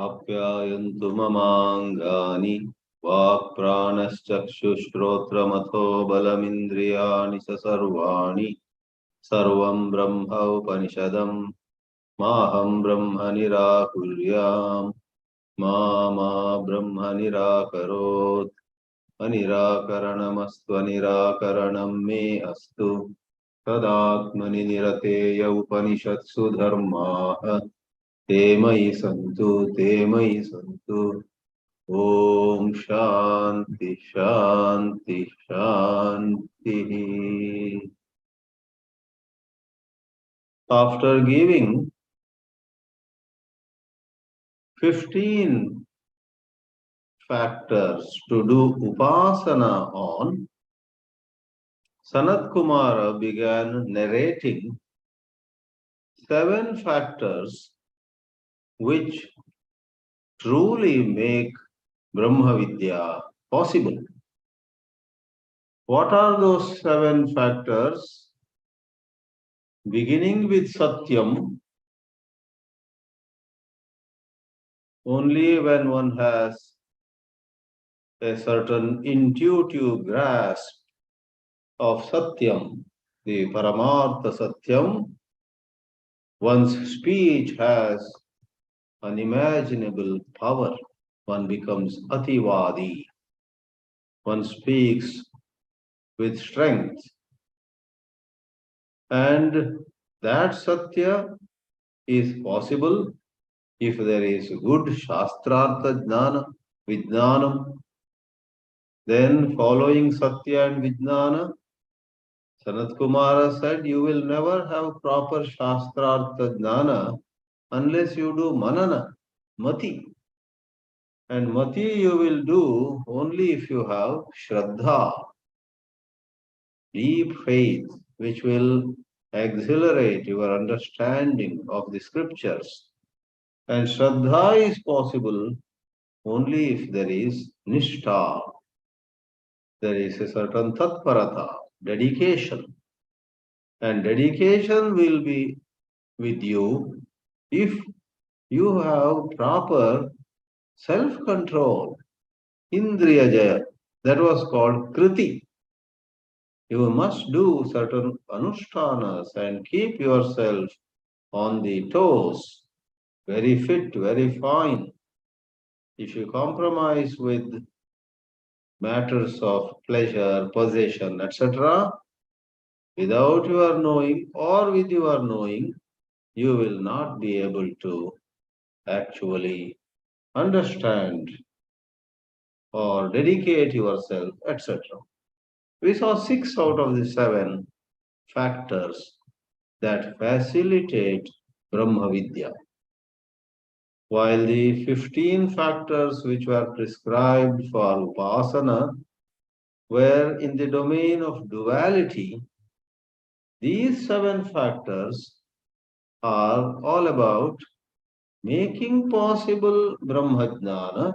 आप्यायन्तु ममाङ्गानि वाक्प्राणश्चक्षुश्रोत्रमथो बलमिन्द्रियाणि सर्वाणि सर्वं ब्रह्म उपनिषदं माहं ब्रह्म निराकुर्याम् मा ब्रह्म निराकरोत् अनिराकरणमस्त्वनिराकरणं मे अस्तु तदात्मनि निरतेय उपनिषत्सु धर्माः ते मयि सन्तु ओम शांति शांति शांति. After giving 15 factors to do upasana on, Sanat-kumāra began narrating 7 factors which truly make bhūma-vidyā possible. What are those 7 factors? Beginning with Satyam, only when one has a certain intuitive grasp of Satyam, the Paramartha Satyam, one's speech has unimaginable power. One becomes ativadi. One speaks with strength. And that Satya is possible if there is good Shastrartha Jnana, Vijnanam. Then following Satya and Vijnana, Sanat-kumāra said, you will never have proper Shastrartha Jnana unless you do Manana, Mati. And Mati you will do only if you have Shraddha, deep faith, which will exhilarate your understanding of the scriptures. And Shraddha is possible only if there is Nishtha. There is a certain Tatparata, dedication. And dedication will be with you if you have proper self-control, Indriya Jaya. That was called Kriti. You must do certain anushtanas and keep yourself on the toes, very fit, very fine. If you compromise with matters of pleasure, possession, etc., without your knowing or with your knowing, you will not be able to actually understand or dedicate yourself, etc. We saw 6 out of the 7 factors that facilitate Brahma-vidyā. While the 15 factors which were prescribed for upasana were in the domain of duality, these 7 factors are all about making possible Brahmajnana,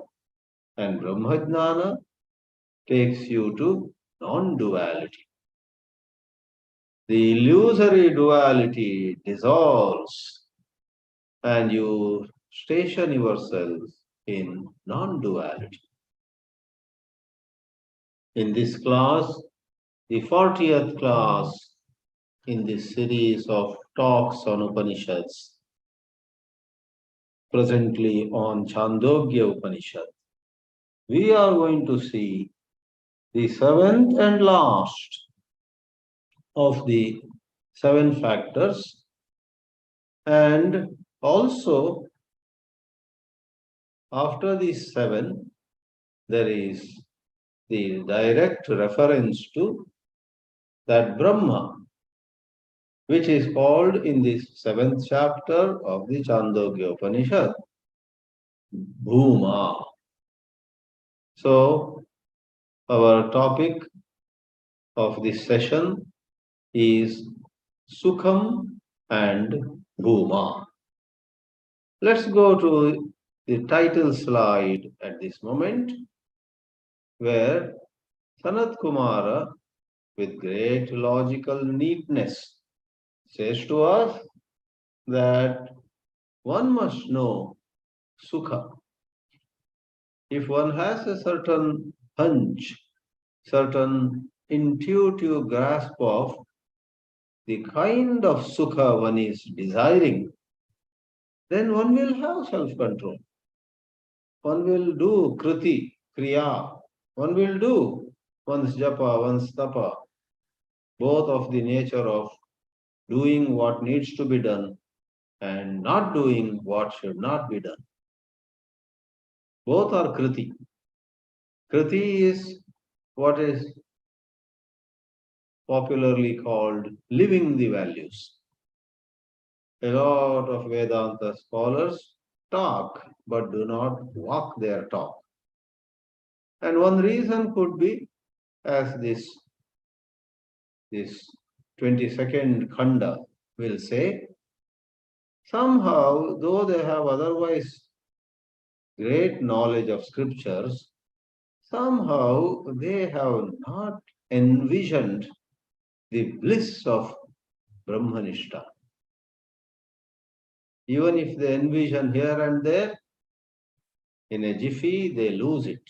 and Brahmajnana takes you to non-duality. The illusory duality dissolves and you station yourself in non-duality. In this class, the 40th class in this series of talks on Upanishads, presently on Chāndogya Upanishad, we are going to see the 7th and last of the 7 factors, and also after these 7, there is the direct reference to that Brahma, which is called in this 7th chapter of the Chāndogya Upanishad, Bhūma. So, our topic of this session is Sukham and Bhūma. Let's go to the title slide at this moment, where Sanat-kumāra, with great logical neatness, says to us that one must know sukha. If one has a certain hunch, certain intuitive grasp of the kind of sukha one is desiring, then one will have self-control. One will do kriti, kriya. One will do one's japa, one's tapa, both of the nature of doing what needs to be done and not doing what should not be done. Both are kriti. Kriti is what is popularly called living the values. A lot of Vedanta scholars talk but do not walk their talk. And one reason could be, as this 22nd Khanda will say, somehow, though they have otherwise great knowledge of scriptures, somehow they have not envisioned the bliss of Brahmanishta. Even if they envision here and there, in a jiffy they lose it.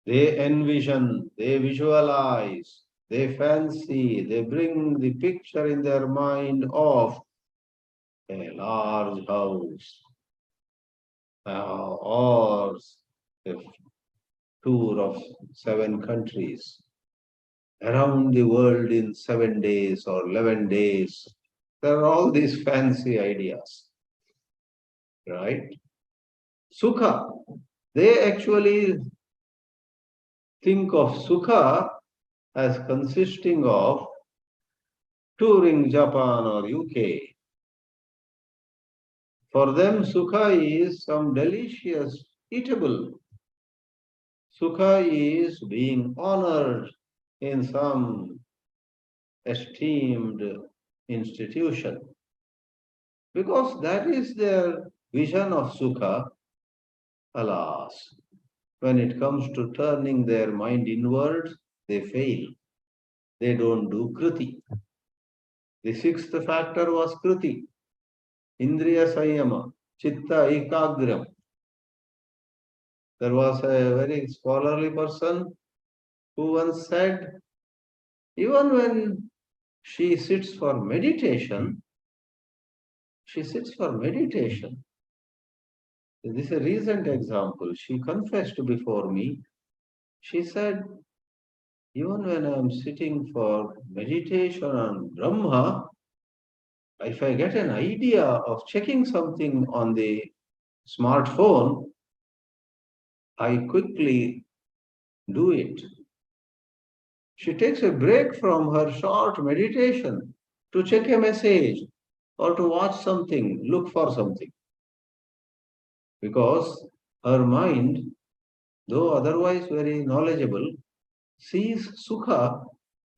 They envision, they visualize, they fancy, they bring the picture in their mind of a large house or a tour of 7 countries around the world in 7 days or 11 days. There are all these fancy ideas, right? Sukha, they actually think of sukha as consisting of touring Japan or UK. For them, sukha is some delicious eatable. Sukha is being honored in some esteemed institution. Because that is their vision of sukha. Alas, when it comes to turning their mind inward, they fail. They don't do kriti. The 6th factor was kriti. Indriya Sanyama, Chitta Ekagram. There was a very scholarly person who once said, even when she sits for meditation, This is a recent example. She confessed before me. She said, even when I am sitting for meditation on Brahma, if I get an idea of checking something on the smartphone, I quickly do it. She takes a break from her short meditation to check a message or to watch something, look for something. Because her mind, though otherwise very knowledgeable, sees sukha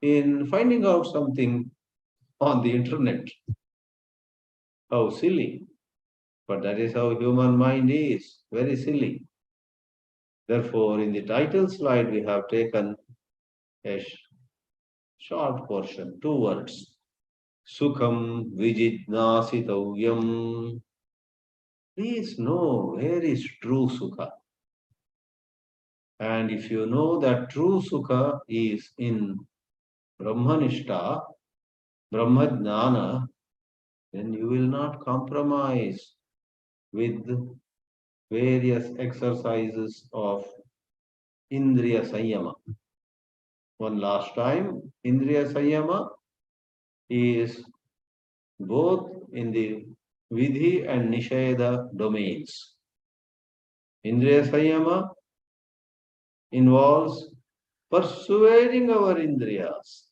in finding out something on the internet. How silly. But that is how human mind is, very silly. Therefore, in the title slide, we have taken a short portion, 2 words. Sukham vijidnasitovyam. Please know where is true sukha. And if you know that true sukha is in Brahmanishta, Brahmajnana, then you will not compromise with various exercises of Indriya Sanyama. One last time, Indriya Sanyama is both in the Vidhi and Nisheda domains. Indriya Sanyama involves persuading our Indriyas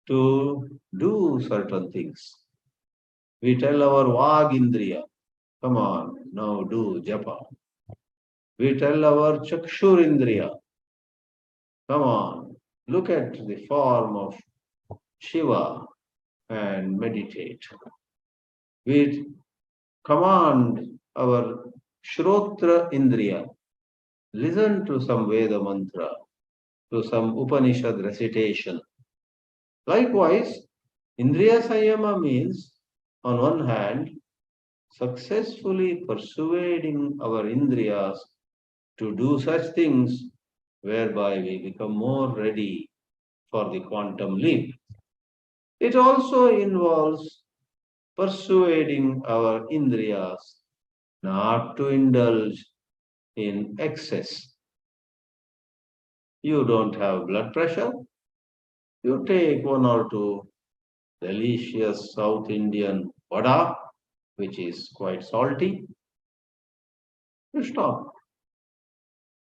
to do certain things. We tell our Vag Indriya, come on, now do japa. We tell our Chakshur Indriya, come on, look at the form of Shiva and meditate. We command our Shrotra Indriya, listen to some Veda mantra, to some Upanishad recitation. Likewise, Indriya Sanyama means, on one hand, successfully persuading our indriyas to do such things whereby we become more ready for the quantum leap. It also involves persuading our indriyas not to indulge in excess. You don't have blood pressure, you take one or two delicious South Indian vada, which is quite salty, you stop.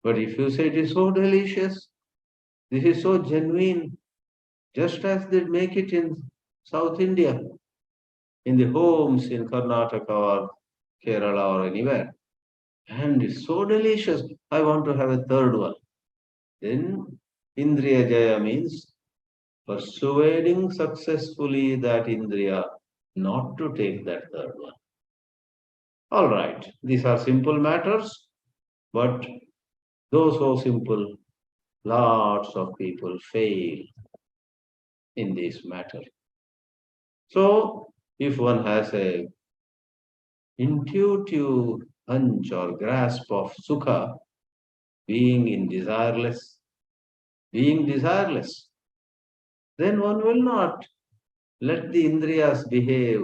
But if you say it is so delicious, this is so genuine, just as they make it in South India, in the homes in Karnataka or Kerala or anywhere, and it's so delicious, I want to have a third one. Then Indriya Jaya means persuading successfully that Indriya not to take that third one. All right, these are simple matters, but though so simple, lots of people fail in this matter. So, if one has a intuitive hunch or grasp of sukha, being desireless, then one will not let the indriyas behave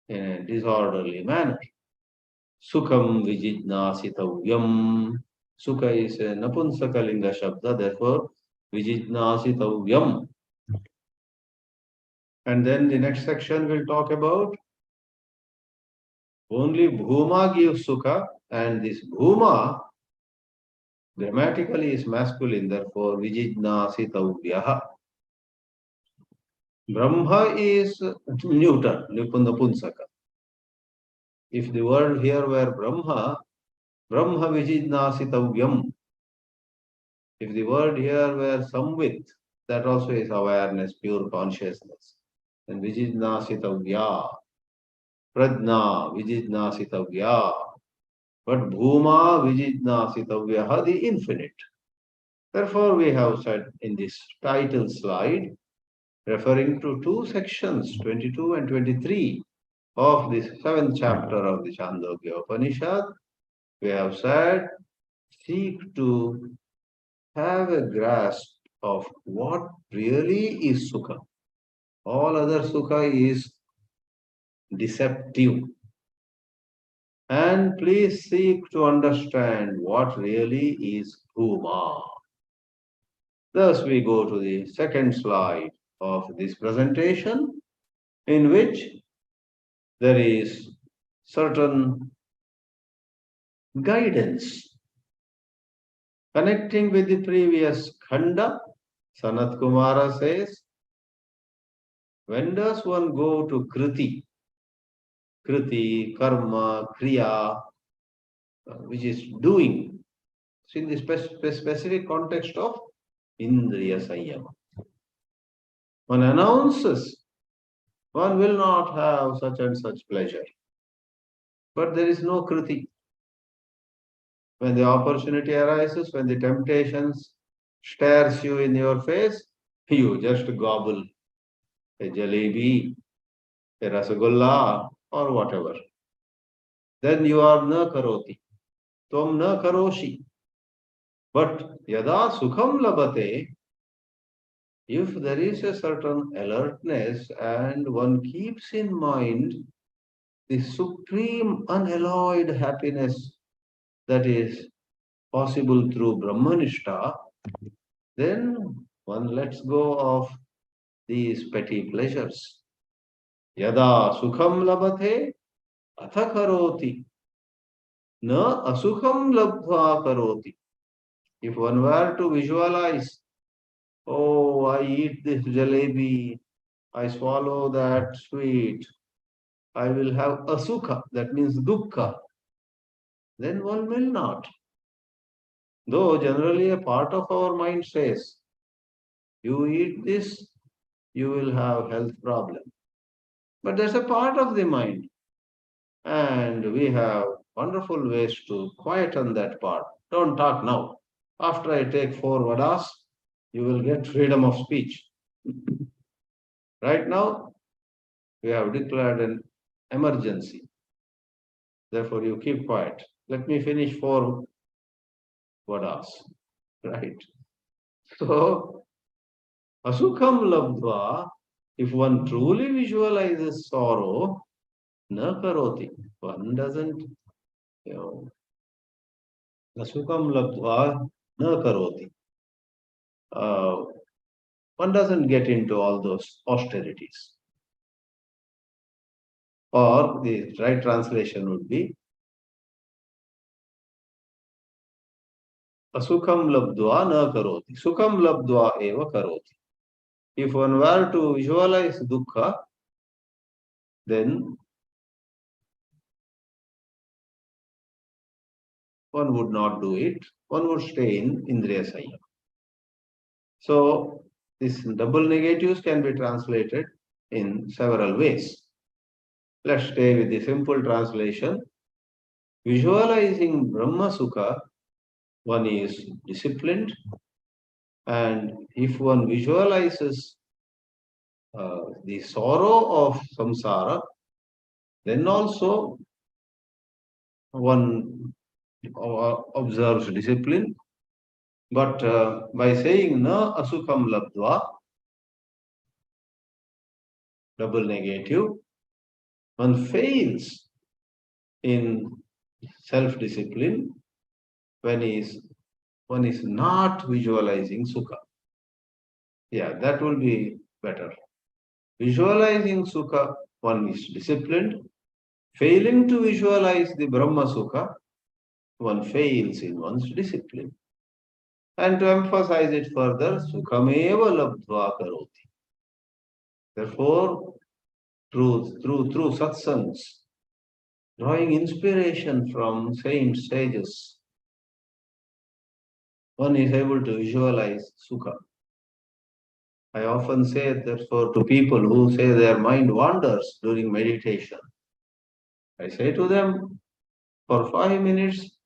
in a disorderly manner. Sukham vijidnasitavyam. Sukha is a napunsakalinga shabda, therefore vijidnasitavyam. And then the next section will talk about only bhūma gives sukha, and this bhūma grammatically is masculine, therefore vijidnasitavyaha. Brahma is neuter, napunsaka. If the word here were Brahma vijidnasitavyam. If the word here were samvit, that also is awareness, pure consciousness. And vijidnasitavya, pradna vijidnasitavya. But bhuma vijidnasitavya, the infinite. Therefore, we have said in this title slide, referring to two sections, 22 and 23 of the 7th chapter of the Chāndogya Upanishad, we have said, seek to have a grasp of what really is sukha. All other sukha is deceptive. And please seek to understand what really is bhuma. Thus we go to the second slide of this presentation, in which there is certain guidance connecting with the previous khanda. Sanat-kumāra says, when does one go to kriti, karma, kriya, which is doing, so in the specific context of indriya sanyama. One announces, one will not have such and such pleasure, but there is no kriti. When the opportunity arises, when the temptations stares you in your face, you just gobble a jalebi, a rasagulla, or whatever. Then you are na karoti, tvam na karoshi. But yada sukham labate, if there is a certain alertness and one keeps in mind the supreme unalloyed happiness that is possible through Brahmanishta, then one lets go of these petty pleasures. Yada sukham labate atha karoti, na asukham labdha karoti. If one were to visualize, oh, I eat this jalebi, I swallow that sweet, I will have asukha, that means dukkha, then one will not. Though generally a part of our mind says, you eat this, you will have health problem. But that's a part of the mind. And we have wonderful ways to quieten that part. Don't talk now. After I take 4 vadas, you will get freedom of speech. Right now, we have declared an emergency. Therefore, you keep quiet. Let me finish 4 vadas. Right? So, Asukham labdva, if one truly visualizes sorrow, na karoti. One doesn't, you know, Asukham labdva na karoti. One doesn't get into all those austerities. Or the right translation would be Asukham labdva na karoti. Sukham labdva eva karoti. If one were to visualize dukkha, then one would not do it. One would stay in Indriya Sanyam. So, these double negatives can be translated in several ways. Let's stay with the simple translation. Visualizing Brahma Sukha, one is disciplined, and if one visualizes the sorrow of samsara, then also one observes discipline. But by saying na asukham labdva, double negative, one fails in self-discipline when one is not visualizing sukha. Yeah, that will be better. Visualizing sukha, one is disciplined. Failing to visualize the Brahma Sukha, one fails in one's discipline. And to emphasize it further, Sukhameva labdva karoti. Therefore, through satsangs, drawing inspiration from saints, sages, one is able to visualize Sukha. I often say, therefore, to people who say their mind wanders during meditation, I say to them, for 5 minutes,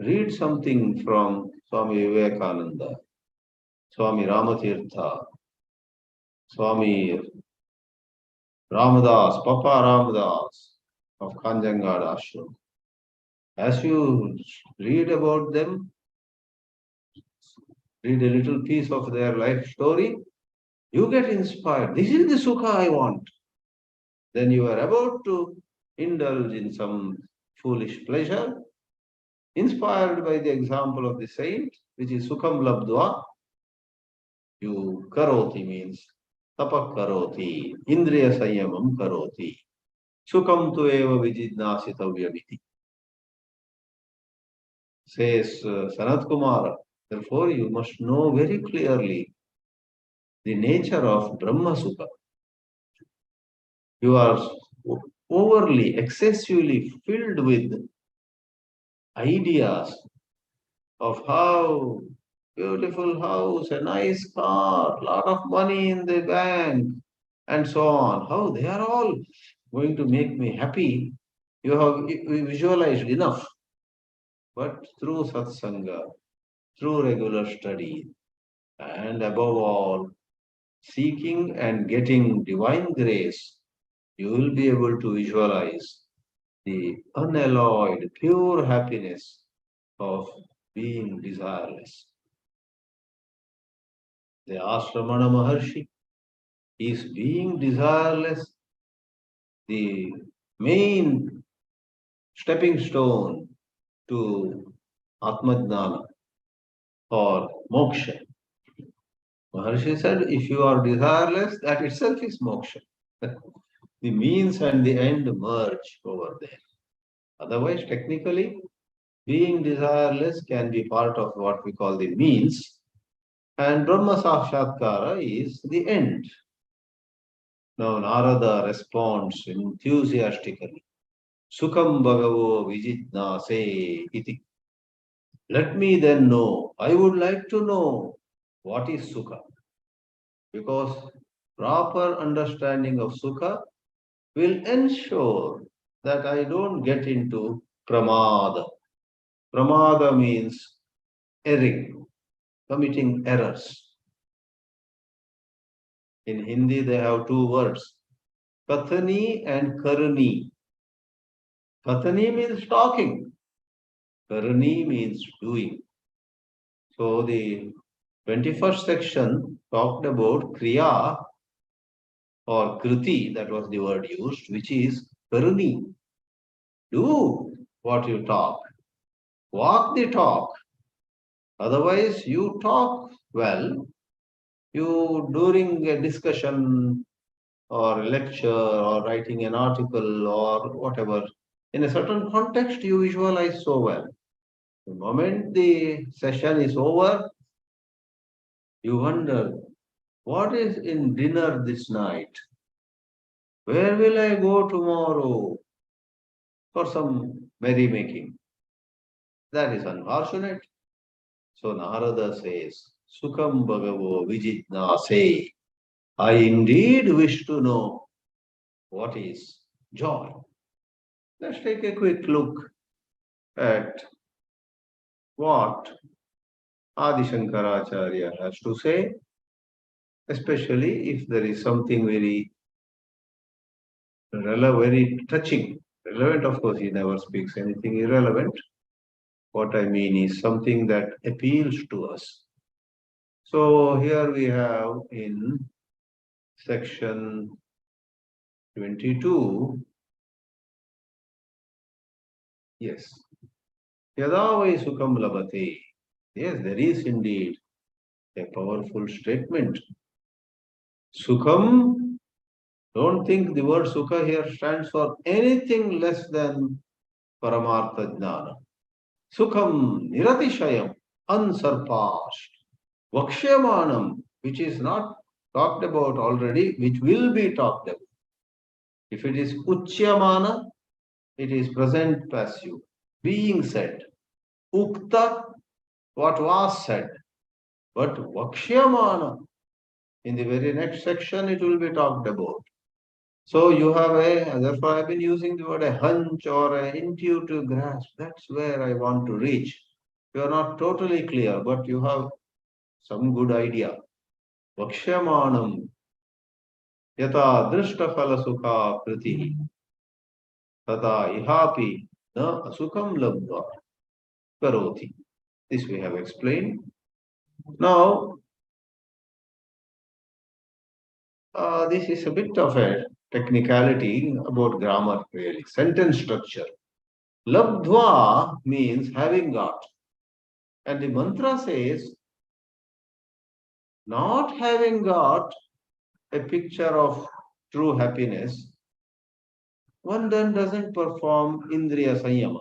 read something from Swami Vivekananda, Swami Ramatirtha, Swami Ramadas, Papa Ramadas of Kanjangad Ashram. As you read about them, read a little piece of their life story, you get inspired. This is the Sukha I want. Then you are about to indulge in some foolish pleasure, inspired by the example of the saint, which is Sukham Labdva. You karoti means tapak karoti, indriya sanyamam karoti, Sukham tu eva vijidnasitavyamiti. Says Sanat-kumāra. Therefore, you must know very clearly the nature of Brahma Sukha. You are overly, excessively filled with ideas of how beautiful house, a nice car, lot of money in the bank, and so on. How they are all going to make me happy. You have visualized enough. But through satsanga, through regular study, and above all, seeking and getting divine grace, you will be able to visualize the unalloyed, pure happiness of being desireless. They asked Ramana Maharshi, is being desireless the main stepping stone to Atmajnana or moksha? Maharshi said, if you are desireless, that itself is moksha. The means and the end merge over there. Otherwise, technically, being desireless can be part of what we call the means, and Brahma Sakshatkara is the end. Now, Nārada responds enthusiastically, Sukham Bhagavo Vijitnase iti. Let me then know, I would like to know what is Sukha. Because proper understanding of Sukha will ensure that I don't get into pramada. Pramada means erring, committing errors. In Hindi, they have 2 words, kathani and karani. Katani means talking. Karani means doing. So the 21st section talked about Kriya or Kriti, that was the word used, which is Karani. Do what you talk. Walk the talk. Otherwise, you talk well. You, during a discussion or a lecture or writing an article or whatever, in a certain context, you visualize so well. The moment the session is over, you wonder, what is in dinner this night? Where will I go tomorrow for some merrymaking? That is unfortunate. So Narada says, Sukham Bhagavo Vijitnase. I indeed wish to know what is joy. Let's take a quick look at what Adi Shankaracharya has to say, especially if there is something very relevant, very touching. Relevant, of course, he never speaks anything irrelevant. What I mean is something that appeals to us. So here we have in section 22, yes, Yada vai sukham labate. Yes, there is indeed a powerful statement. Sukham, don't think the word sukha here stands for anything less than paramartha jnana. Sukham niratishayam, unsurpassed. Vakshamanam, which is not talked about already, which will be talked about. If it is uchyamana, it is present passive, being said. Ukta, what was said. But vakshyamana, in the very next section, it will be talked about. So you have therefore I've been using the word a hunch or an intuitive grasp. That's where I want to reach. You are not totally clear, but you have some good idea. Vakshamanam yata drishtaphala sukha pratihi tata ihapi na asukam labdva karoti. This we have explained. Now, this is a bit of a technicality about grammar, really. Sentence structure. Labdva means having got. And the mantra says, not having got a picture of true happiness, one then doesn't perform indriya sanyama.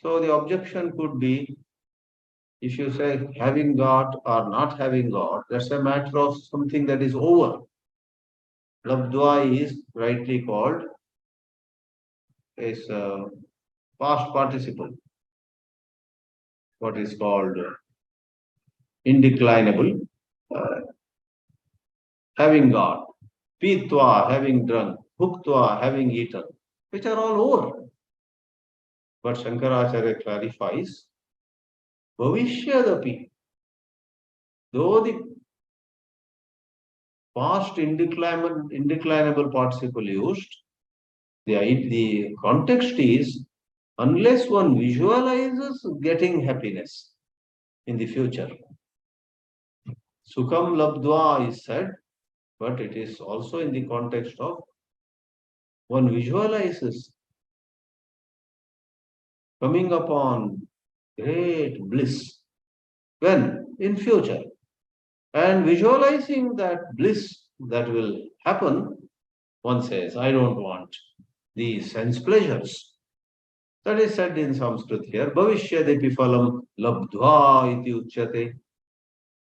So the objection could be, if you say having got or not having got, that's a matter of something that is over. Labdva is rightly called as past participle, what is called indeclinable, having got, pitva, having drunk, bhuktva, having eaten, which are all over. But Shankaracharya clarifies, bhavishyadapi, though the past indeclinable participle used, the context is, unless one visualizes getting happiness in the future. Sukham labdva is said, but it is also in the context of one visualizes coming upon great bliss. When? In future. And visualizing that bliss that will happen, one says, I don't want these sense pleasures. That is said in Sanskrit here, bhavishyadepi phalam labdva iti uchyate,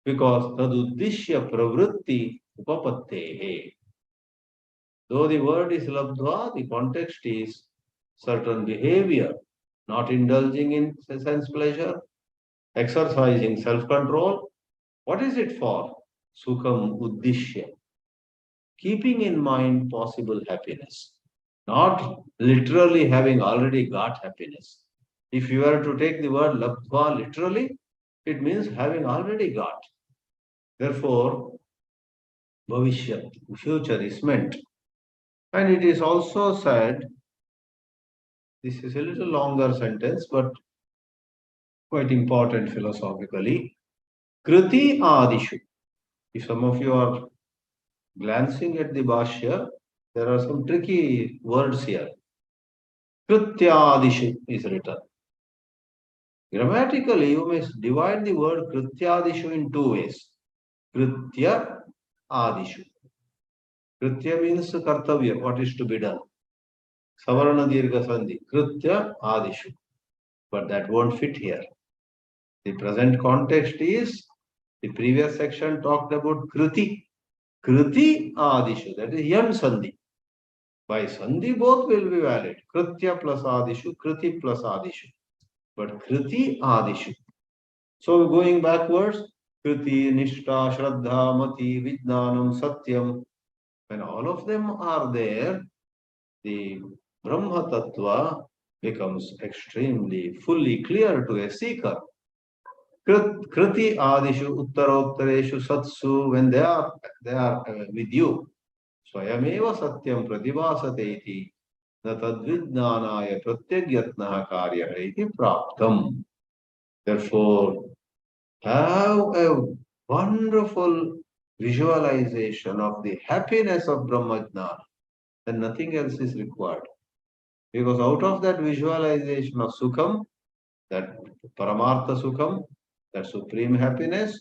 because taduddishya pravritti upapattehe. Though the word is labdva, the context is certain behavior, not indulging in sense pleasure, exercising self-control. What is it for? Sukham uddishya. Keeping in mind possible happiness, not literally having already got happiness. If you were to take the word labdva literally, it means having already got. Therefore, bhavishyat, future is meant. And it is also said This is a little longer sentence, but quite important philosophically. Kriti Adishu. If some of you are glancing at the Bhashya, there are some tricky words here. Krityadishu is written. Grammatically, you may divide the word Krityadishu in two ways. Kritya Adishu. Kritya means kartavya, what is to be done. Savarana Dirgha Sandhi. Kritya Adishu. But that won't fit here. The present context is, the previous section talked about Kriti. Kriti Adishu, that is Yan Sandhi. By Sandhi, both will be valid. Kritya plus Adishu, Kriti plus Adishu. But Kriti Adishu. So going backwards, Kriti, Nishtha, Shraddha, Mati, Vijnanam, Satyam. When all of them are there, the Brahma Tattva becomes extremely fully clear to a seeker. Kriti Adishu, Uttarottareshu, Satsu, when they are with you. Swayameva Satyam Pratibhasate iti na tadvijnanaya pratyagyatnaha karyah iti praptam. Therefore, have a wonderful visualization of the happiness of Brahmajnana, then nothing else is required. Because out of that visualization of Sukham, that Paramartha Sukham, that supreme happiness,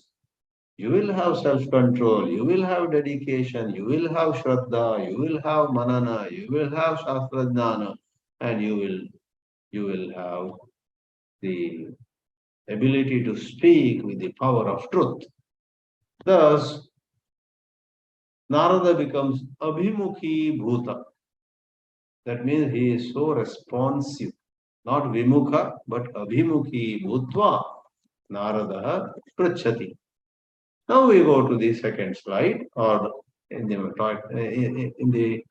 you will have self-control, you will have dedication, you will have Shraddha, you will have Manana, you will have Shastra Jnana, and you will have the ability to speak with the power of truth. Thus, Nārada becomes Abhimukhi Bhuta. That means he is so responsive. Not Vimukha, but Abhimukhi Bhutva Nārada Prachati. Now we go to the second slide, or in the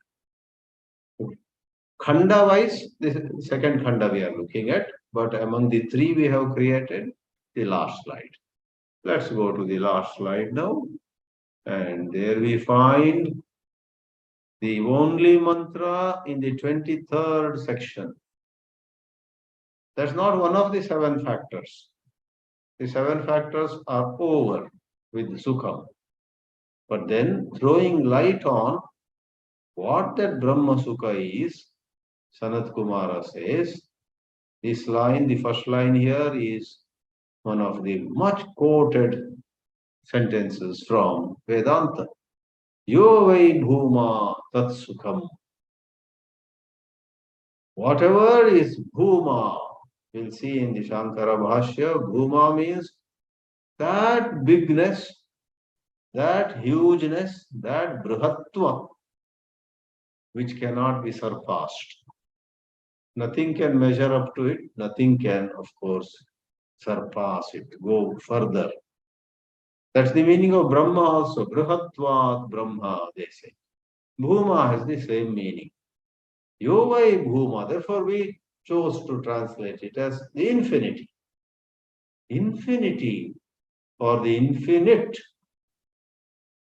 khanda wise, the second khanda we are looking at, but among the three we have created, the last slide. Let's go to the last slide now. And there we find the only mantra in the 23rd section. That's not one of the 7 factors. The 7 factors are over with Sukham. But then throwing light on what that Brahma Sukha is, Sanat-kumāra says, this line, the first line here, is one of the much quoted sentences from Vedanta. Yo vai bhūma tat sukham. Whatever is bhūma, we'll see in the Shankara Bhashya, bhūma means that bigness, that hugeness, that brihatva, which cannot be surpassed. Nothing can measure up to it, nothing can, of course, surpass it, go further. That's the meaning of Brahma also. Brihatvat Brahma, they say. Bhuma has the same meaning. Yovai Bhuma. Therefore, we chose to translate it as the infinity. Infinity or the infinite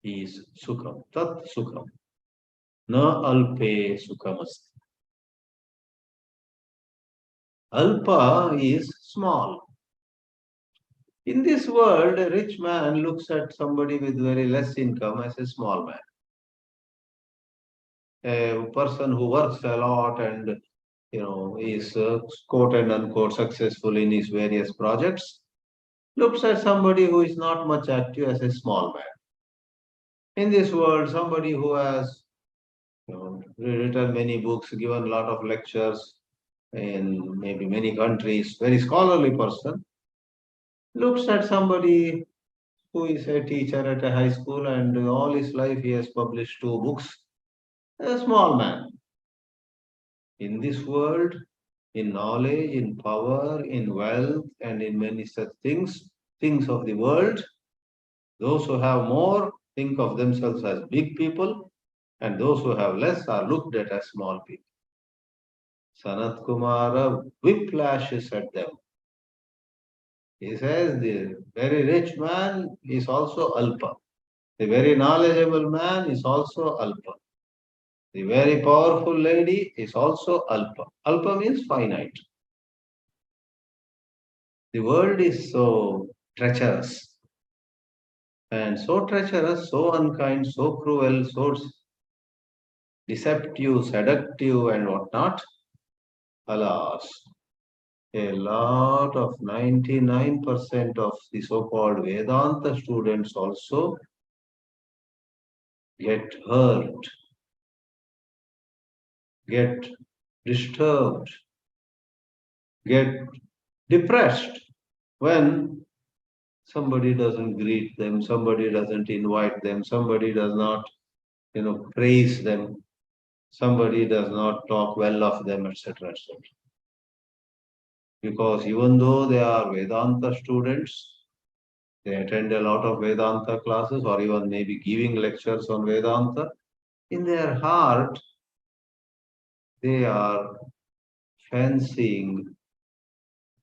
is Sukham. Tat Sukham. Na Alpe Sukhamasti. Alpa is small. In this world, a rich man looks at somebody with very less income as a small man. A person who works a lot and is quote and unquote successful in his various projects looks at somebody who is not much active as a small man. In this world, somebody who has written many books, given a lot of lectures in maybe many countries, very scholarly person, looks at somebody who is a teacher at a high school and all his life he has published 2 books, a small man. In this world, in knowledge, in power, in wealth, and in many such things of the world, those who have more think of themselves as big people, and those who have less are looked at as small people. Sanat-kumāra whiplashes at them. He says the very rich man is also alpa. The very knowledgeable man is also alpa. The very powerful lady is also Alpa. Alpa means finite. The world is so treacherous. And so treacherous, so unkind, so cruel, so deceptive, seductive, and whatnot. Alas, a lot of 99% of the so-called Vedanta students also get hurt, get disturbed, get depressed when somebody doesn't greet them, somebody doesn't invite them, somebody does not, praise them, somebody does not talk well of them, etc., etc. Because even though they are Vedanta students, they attend a lot of Vedanta classes or even maybe giving lectures on Vedanta, in their heart, they are fancying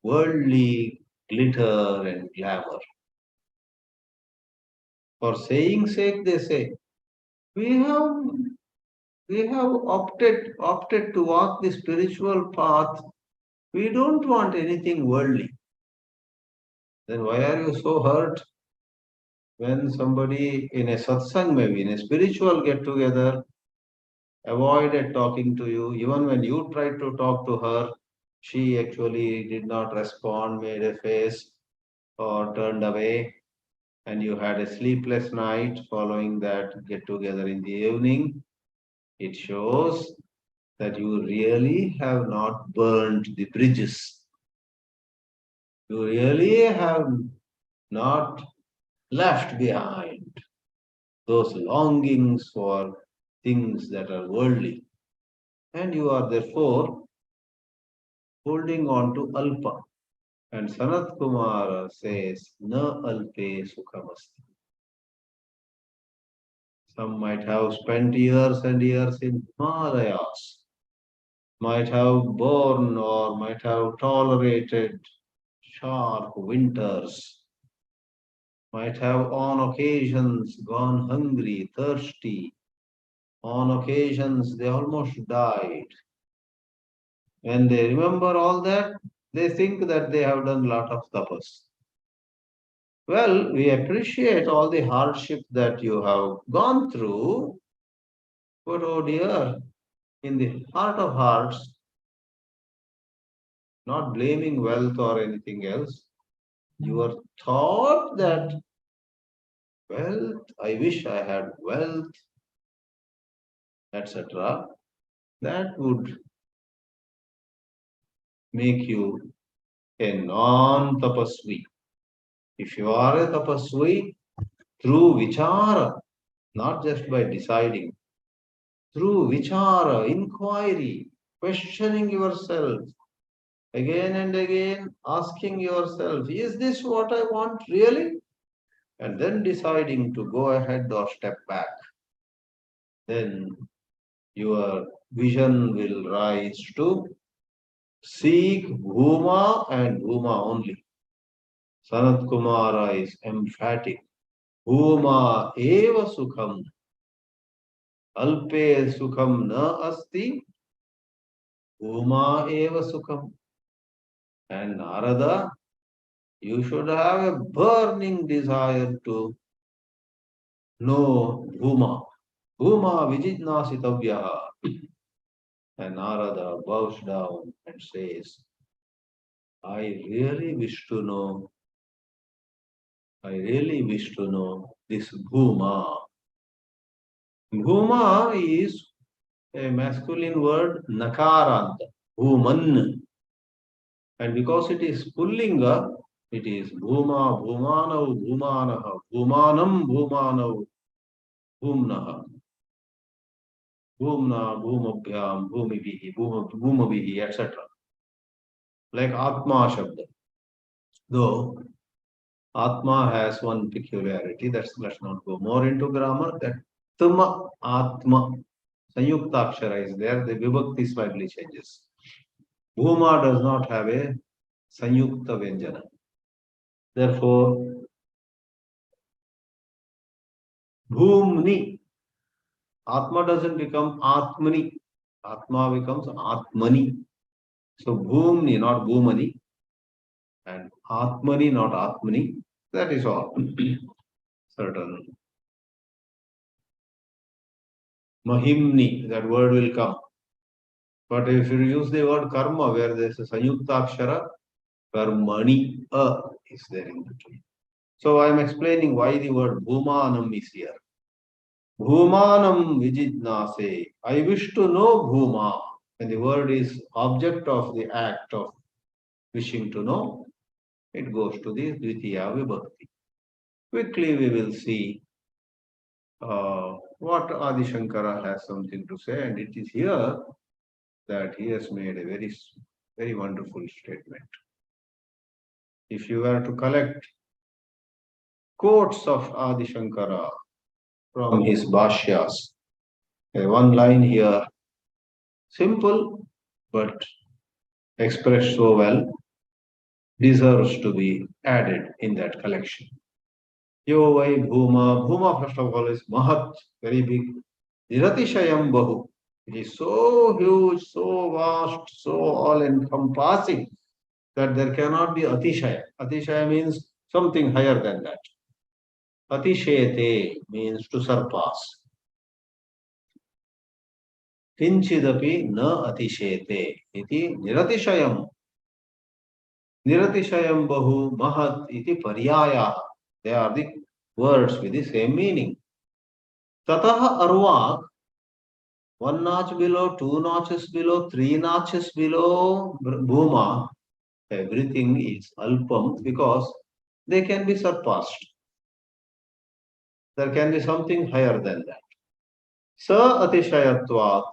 worldly glitter and glamour. For saying sake, they say, we have opted to walk the spiritual path. We don't want anything worldly. Then why are you so hurt when somebody in a satsang, maybe in a spiritual get together, avoided talking to you? Even when you tried to talk to her, she actually did not respond, made a face, or turned away, and you had a sleepless night following that get together in the evening. It shows that you really have not burned the bridges. You really have not left behind those longings for things that are worldly. And you are therefore holding on to Alpa. And Sanat-kumāra says, Na alpe sukhamasti. Some might have spent years and years in Himalayas, might have borne or might have tolerated sharp winters, might have on occasions gone hungry, thirsty. On occasions they almost died. When they remember all that, they think that they have done a lot of tapas. Well, we appreciate all the hardship that you have gone through, but oh dear, in the heart of hearts, not blaming wealth or anything else, you are thought that wealth, I wish I had wealth, etc. That would make you a non-tapasvi. If you are a tapasvi, through vichara, not just by deciding, through vichara, inquiry, questioning yourself, again and again asking yourself, is this what I want really? And then deciding to go ahead or step back. Then your vision will rise to seek bhūma and bhūma only. Sanat-kumāra is emphatic. Bhūma eva sukham. Alpe sukham na asti. Bhūma eva sukham. And Nārada, you should have a burning desire to know bhūma. Bhūma-vidyā. And Nārada bows down and says, I really wish to know this bhūma. Bhūma is a masculine word, nakaranta, bhūman. And because it is pullinga, it is bhūma, bhūmanav, bhūmanaha, bhūmanam, bhūmanav, bhūmnaha, bhūmna, bhūmabhyam, bhūmibihi, bhūmabihi, etc. Like Atma Shabda. Though Atma has one peculiarity, let's not go more into grammar, that Tma Atma, Sanyukta Akshara is there, the Vibhakti slightly changes. Bhuma does not have a Sanyukta Vyanjana. Therefore, Bhumni, Atma doesn't become Atmani. Atma becomes Atmani. So Bhumni, not Bhumani, and Atmani, not Atmani. That is all. Certain. Mahimni, that word will come. But if you use the word karma, where there is a Sanyuktakshara, karmani, is there in between. So I am explaining why the word bhumanam is here. Bhumanam vijidnase. I wish to know bhuma. And the word is object of the act of wishing to know. It goes to the Dvitiya Vibhakti. Quickly we will see what Adi Shankara has something to say, and it is here that he has made a very, very wonderful statement. If you were to collect quotes of Adi Shankara from his Bhashyas, one line here, simple but expressed so well, deserves to be added in that collection. Yo vai bhuma. Bhuma, first of all, is mahat, very big. Niratishayam bahu. It is so huge, so vast, so all-encompassing that there cannot be atishaya. Atishaya means something higher than that. Atishayate means to surpass. Kinchidapi na atishayate. Iti niratishayam. Niratishayam bahu mahat iti paryaya. They are the words with the same meaning. Tataha arvak, one notch below, two notches below, three notches below bhuma, everything is alpam because they can be surpassed. There can be something higher than that. Sa atishayatvat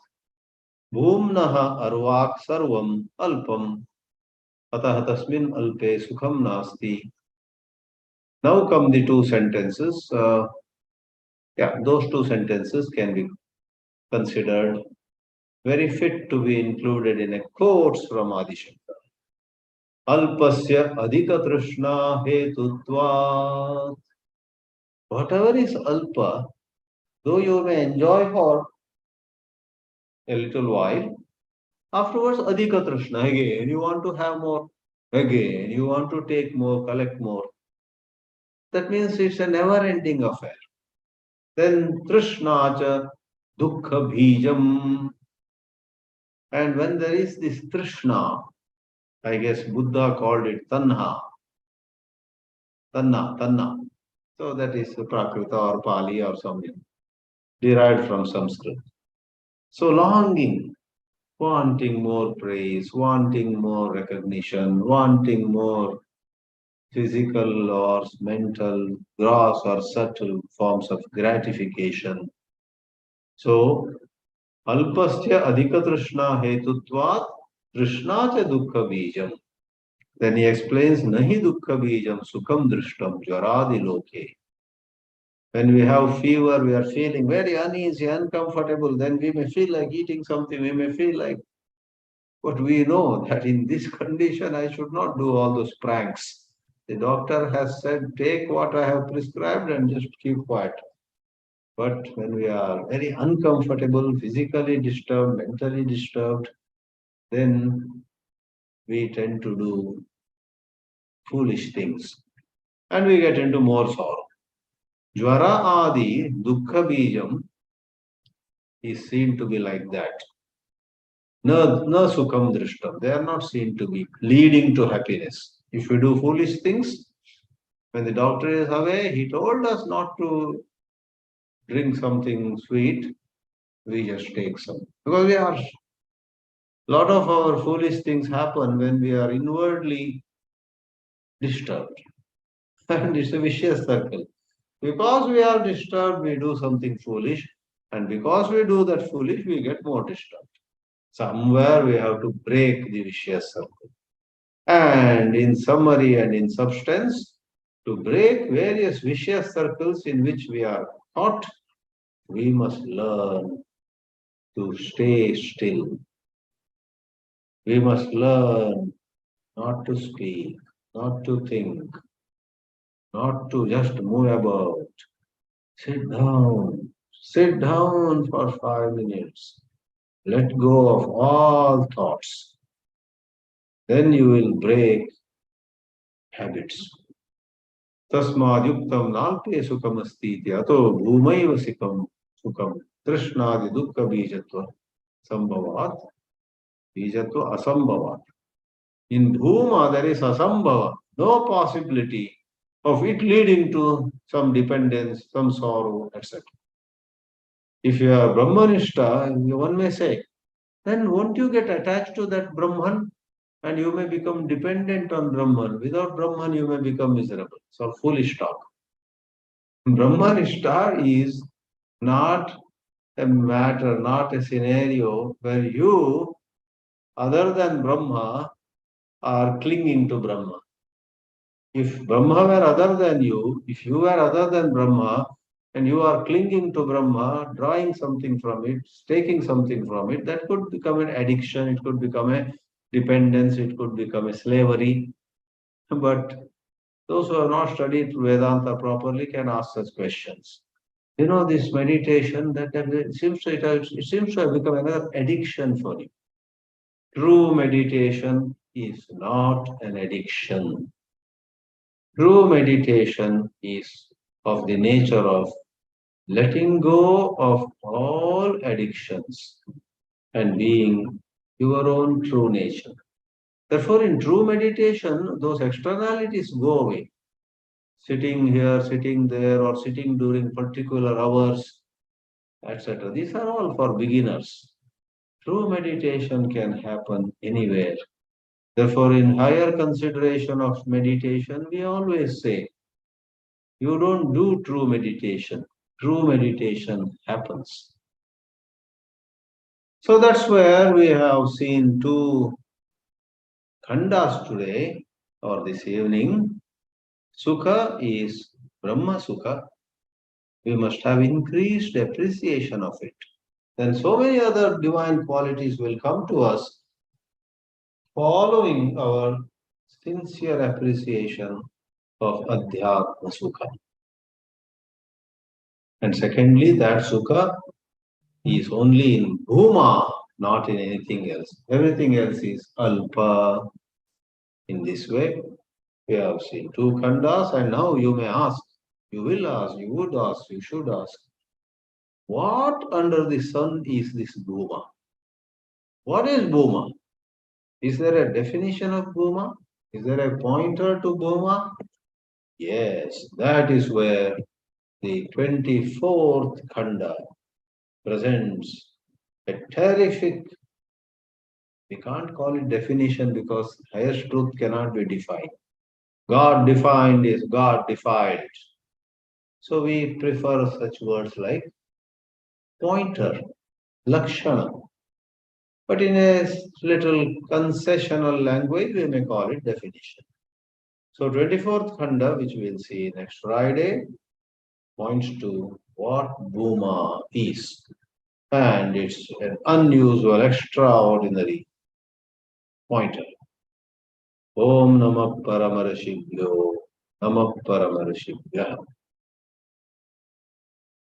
bhumnaha arvak sarvam alpam atah tasmin alpe sukham nasti. Now come the two sentences. Those two sentences can be considered very fit to be included in a quotes from Adi Shankara. Alpasya adhika trishna hetutvat. Whatever is alpa, though you may enjoy for a little while, afterwards adhika trishna, again you want to have more, again you want to take more, collect more. That means it's a never-ending affair. Then trishna cha dukkha bhijam. And when there is this trishna, I guess Buddha called it tanha. Tanna. So that is Prakrita or Pali or something derived from Sanskrit. So longing, wanting more praise, wanting more recognition, wanting more physical or mental, gross or subtle forms of gratification. So, alpasya adhika trishna hetutvat trishna cha dukkha bijam. Then he explains, nahi dukkha bijam sukham drishtam jvaradi loke. When we have fever, we are feeling very uneasy, uncomfortable, then we may feel like eating something, we may feel like, but we know that in this condition, I should not do all those pranks. The doctor has said, take what I have prescribed and just keep quiet. But when we are very uncomfortable, physically disturbed, mentally disturbed, then we tend to do foolish things and we get into more sorrow. Jvara adi dukkha bijam is seen to be like that. Na sukham drishtam. They are not seen to be leading to happiness. If we do foolish things, when the doctor is away, he told us not to drink something sweet, we just take some. Because a lot of our foolish things happen when we are inwardly disturbed. And it's a vicious circle. Because we are disturbed, we do something foolish. And because we do that foolish, we get more disturbed. Somewhere we have to break the vicious circle. And in summary and in substance, to break various vicious circles in which we are caught, we must learn to stay still. We must learn not to speak, not to think, not to just move about. Sit down, sit down for 5 minutes. Let go of all thoughts. Then you will break habits. Tasmād yuktam nalpe sukam astiti ato bhūmaiva sukam trishnádi dukkha bijatva sambhavat bijatva asambhavat. In bhūma there is asambhava, no possibility of it leading to some dependence, some sorrow, etc. If you are Brahmanishta, one may say, then won't you get attached to that Brahman and you may become dependent on Brahman. Without Brahman, you may become miserable. So foolish talk. Brahmanishta is not a matter, not a scenario where you, other than Brahma, are clinging to Brahma. If Brahma were other than you, if you were other than Brahma, and you are clinging to Brahma, drawing something from it, taking something from it, that could become an addiction, it could become a dependence, it could become a slavery. But those who have not studied Vedanta properly can ask such questions. You know, this meditation, it seems to have become another addiction for you. True meditation is not an addiction. True meditation is of the nature of letting go of all addictions and being your own true nature. Therefore, in true meditation, those externalities go away. Sitting here, sitting there, or sitting during particular hours, etc. These are all for beginners. True meditation can happen anywhere. Therefore, in higher consideration of meditation, we always say, you don't do true meditation. True meditation happens. So that's where we have seen two khandas today or this evening. Sukha is Brahma Sukha. We must have increased appreciation of it. Then so many other divine qualities will come to us following our sincere appreciation of Adhyatma Sukha. And secondly, that Sukha is only in Bhuma, not in anything else. Everything else is Alpa. In this way, we have seen two khandas, and now you may ask, you will ask, you would ask, you should ask, what under the sun is this Bhuma? What is Bhuma? Is there a definition of Bhuma? Is there a pointer to Bhuma? Yes, that is where the 24th khanda presents a terrific, we can't call it definition because highest truth cannot be defined. God defined is God defined. So we prefer such words like pointer, lakshana. But in a little concessional language, we may call it definition. So 24th khanda, which we will see next Friday, points to what Bhuma is. And it's an unusual, extraordinary pointer. Om Namah Paramarashibhyo, Namah Paramarashibhya.